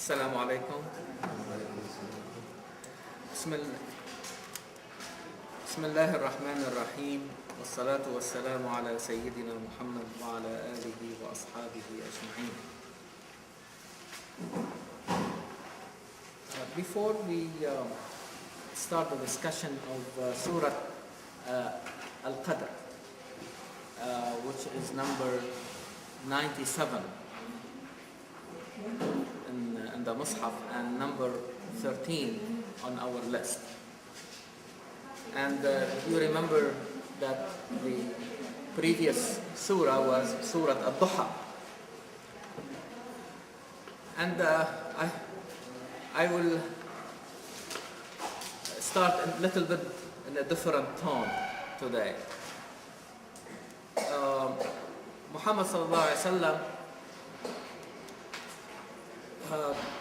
السلام عليكم. بسم الله الرحمن الرحيم والصلاة والسلام على سيدنا محمد وعلى آله وأصحابه أجمعين. Before we start the discussion of Surah Al-Qadr, which is number 97 in the Mus'haf and number 13 on our list. And you remember that the previous surah was Surah Al-Duha. And I will start a little bit in a different tone today. Muhammad sallallahu alaihi wasallam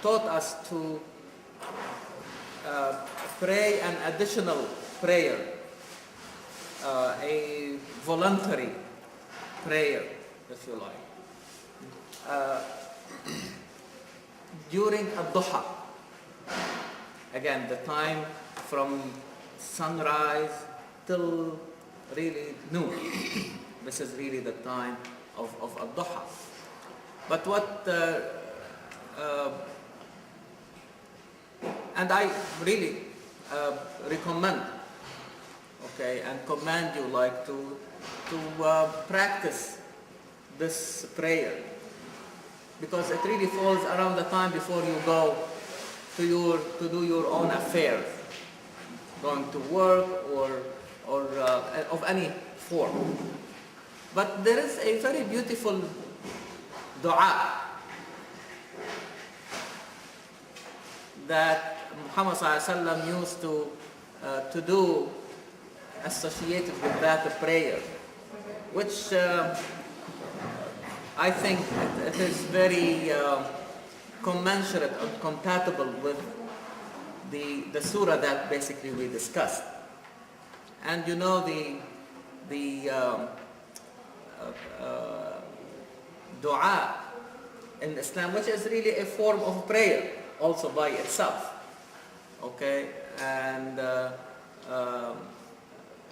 taught us to pray an additional prayer, a voluntary prayer, if you like, during Ad-Duha. Again, the time from sunrise till really noon. This is really the time of Ad-Duha. But what and I really recommend, and command you to practice this prayer, because it really falls around the time before you go to do your own affairs, going to work or of any form. But there is a very beautiful dua that Muhammad ﷺ used to do associated with that prayer, which I think it is very commensurate and compatible with the surah that basically we discussed. And you know the dua in Islam, which is really a form of prayer also by itself, and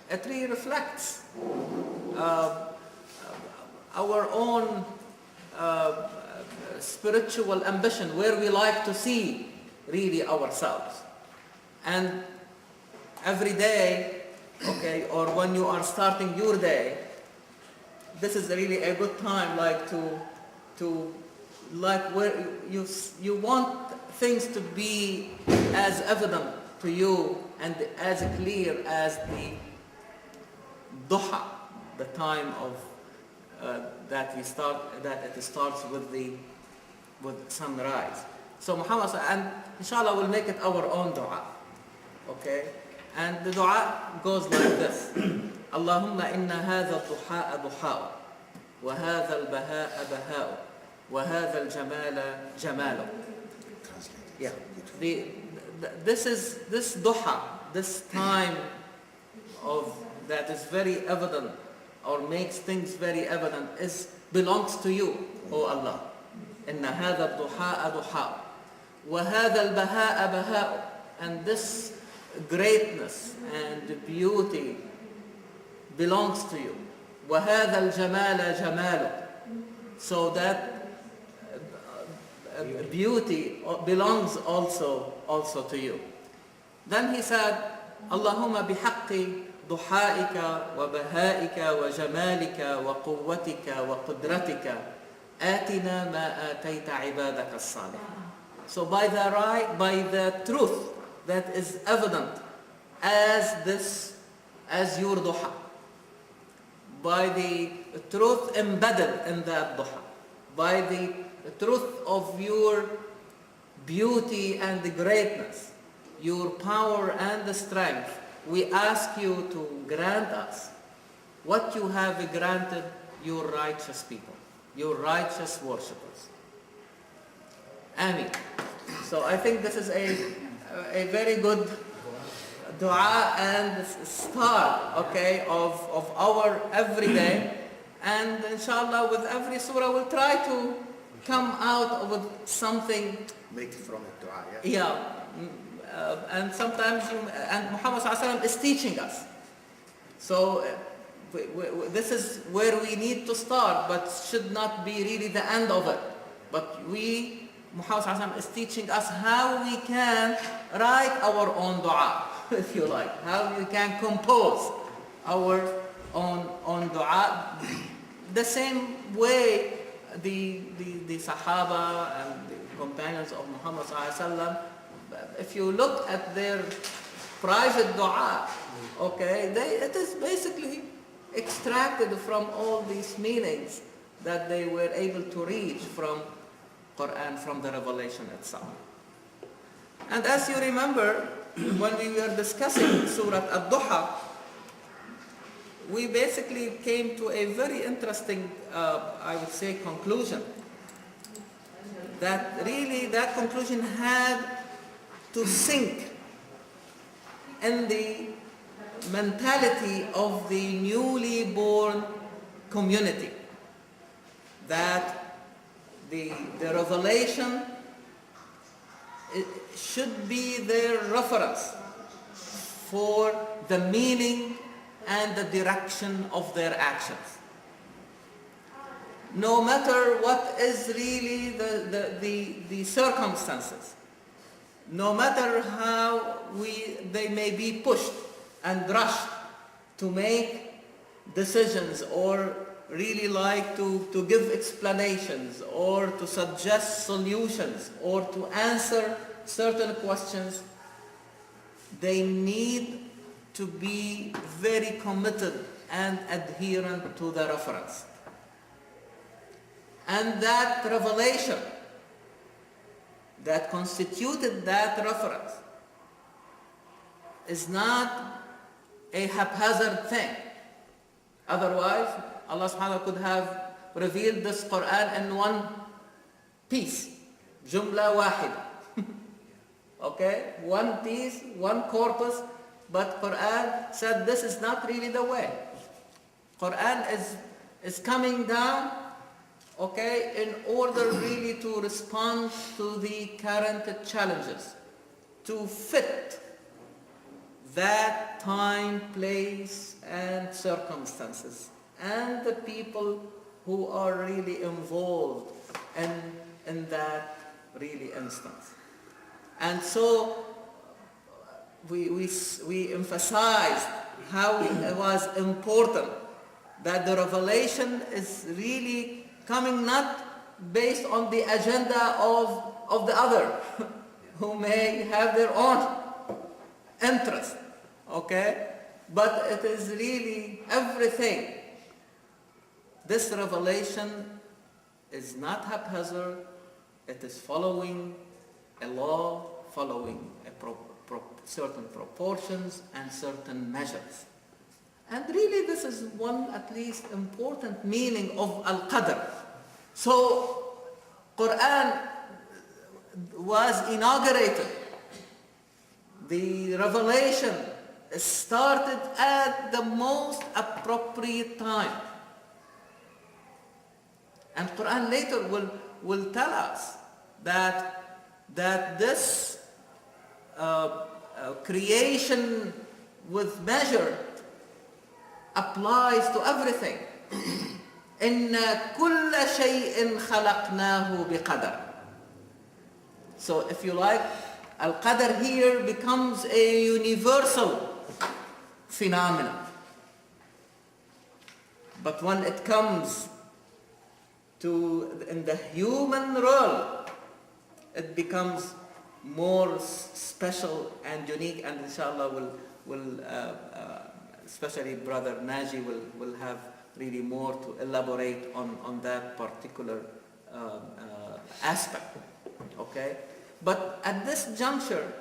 it really reflects our own spiritual ambition, where we like to see really ourselves. And every day, or when you are starting your day, this is really a good time, where you want things to be as evident to you and as clear as the duha, the time of that it starts with sunrise. So Muhammad, and inshallah we'll make it our own dua. And the dua goes like this: Allahumma inna hadha duha'a duha'u wa hadha al-baha'a baha'u wa hadha al-jamala jamalu. Yeah. This duha, this time of that is very evident, or makes things very evident, belongs to you, O Allah. Inna hadha duha'a duha'u wa hadha al-baha'a baha'u. And this greatness and beauty belongs to you. Wa hadha al-jamala jamalu. So that beauty belongs also to you. Then he said, Allahumma bihaqqi duha'ika wa baha'ika wa jamalika wa quwwatika wa qudratika atina ma atayta ibadaka as-salih. So by the truth that is evident as your duha, by the truth embedded in that duha, by the truth of your beauty and the greatness, your power and the strength, we ask you to grant us what you have granted your righteous people, your righteous worshippers. Ameen. So I think this is a very good dua and start, of our everyday. And inshallah with every surah we'll try to come out with something. Make from it dua, yeah? Yeah, and sometimes and Muhammad ﷺ is teaching us. So this is where we need to start, but should not be really the end of it. But Muhammad ﷺ is teaching us how we can write our own dua, if you like, how we can compose our own dua. The same way the Sahaba and the companions of Muhammad ﷺ, if you look at their private dua, okay, it is basically extracted from all these meanings that they were able to reach from Quran, from the revelation itself. And as you remember, when we were discussing Surah Al-Duha, we basically came to a very interesting, I would say, conclusion. That really, that conclusion had to sink in the mentality of the newly born community. That the revelation should be their reference for the meaning and the direction of their actions. No matter what is really the circumstances, no matter how they may be pushed and rushed to make decisions or really like to give explanations or to suggest solutions or to answer certain questions, they need to be very committed and adherent to the reference. And that revelation that constituted that reference is not a haphazard thing. Otherwise, Allah subhanahu wa ta'ala could have revealed this Quran in one piece, jumla wahida. Okay, one piece, one corpus, but Quran said this is not really the way. Quran is coming down, okay, in order really to respond to the current challenges, to fit that time, place, and circumstances, and the people who are really involved in that really instance. And so we emphasized how it was important that the revelation is really coming not based on the agenda of the other, who may have their own interest, okay? But it is really everything. This revelation is not haphazard. It is following a law, following certain proportions and certain measures. And really this is one at least important meaning of Al-Qadr. So Quran was inaugurated. The revelation started at the most appropriate time. And Quran later will tell us that this creation with measure applies to everything. إِنَّ كُلَّ شَيْءٍ خَلَقْنَاهُ بِقَدَرٍ. So if you like, Al-Qadr here becomes a universal phenomenon. But when it comes to in the human realm, it becomes more special and unique, and inshallah will especially Brother Naji will have really more to elaborate on that particular aspect. Okay? But at this juncture,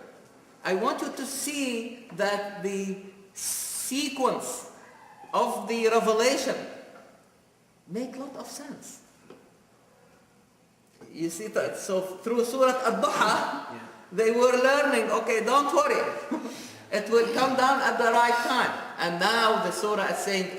I want you to see that the sequence of the revelation make a lot of sense. You see that? So through Surah Al-Duha, they were learning, okay, don't worry. It will come down at the right time. And now the surah is saying,